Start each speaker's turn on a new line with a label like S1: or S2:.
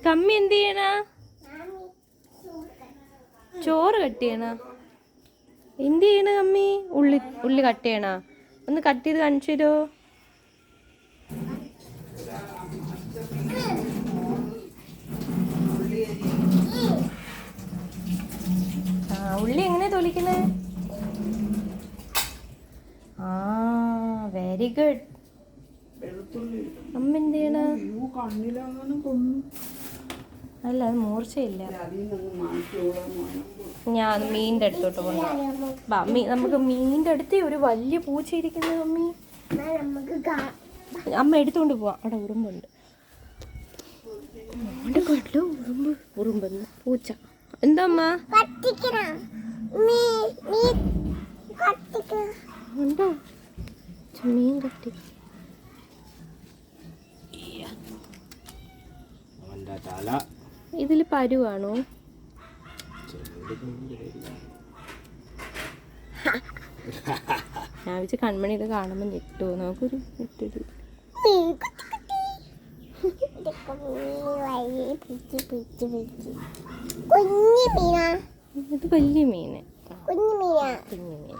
S1: കമ്മി എന്ത് ചെയ്യണ? ചോറ് കട്ട് ചെയ്യണ? എന്ത് ചെയ്യണ കമ്മി? ഉള്ളി കട്ട് ചെയ്യണ? ഒന്ന് കട്ട് ചെയ്ത് കാണിച്ചു തരോ? ഉള്ളി എങ്ങനെ തൊലിക്കണേ? ആ, വെരി ഗുഡ്. അമ്മ എന്ത് ചെയ്യണ? അല്ല, അത് മൂർച്ചയില്ല. ഞാൻ മീനിന്റെ അടുത്തോട്ട് കൊണ്ടുപോകാം. നമുക്ക് മീനിന്റെ അടുത്ത് ഒരു വലിയ പൂച്ച ഇരിക്കുന്നത് അമ്മി. അമ്മ എടുത്തോണ്ട് പോവാം. അവിടെ ഉറുമ്പുണ്ട്. ഉറുമ്പെന്ന് പൂച്ച. എന്താ അമ്മ? ഉണ്ടോ മീൻ കട്ടി? ഇതില് പരുവാണോ? ഞാൻ വെച്ച് കൺമണി ഇത് കാണുമ്പോ ഞെട്ടോ. നമുക്കൊരു ഞെട്ടൊരു ഇത് വലിയ മീന്. കുഞ്ഞു മീൻ.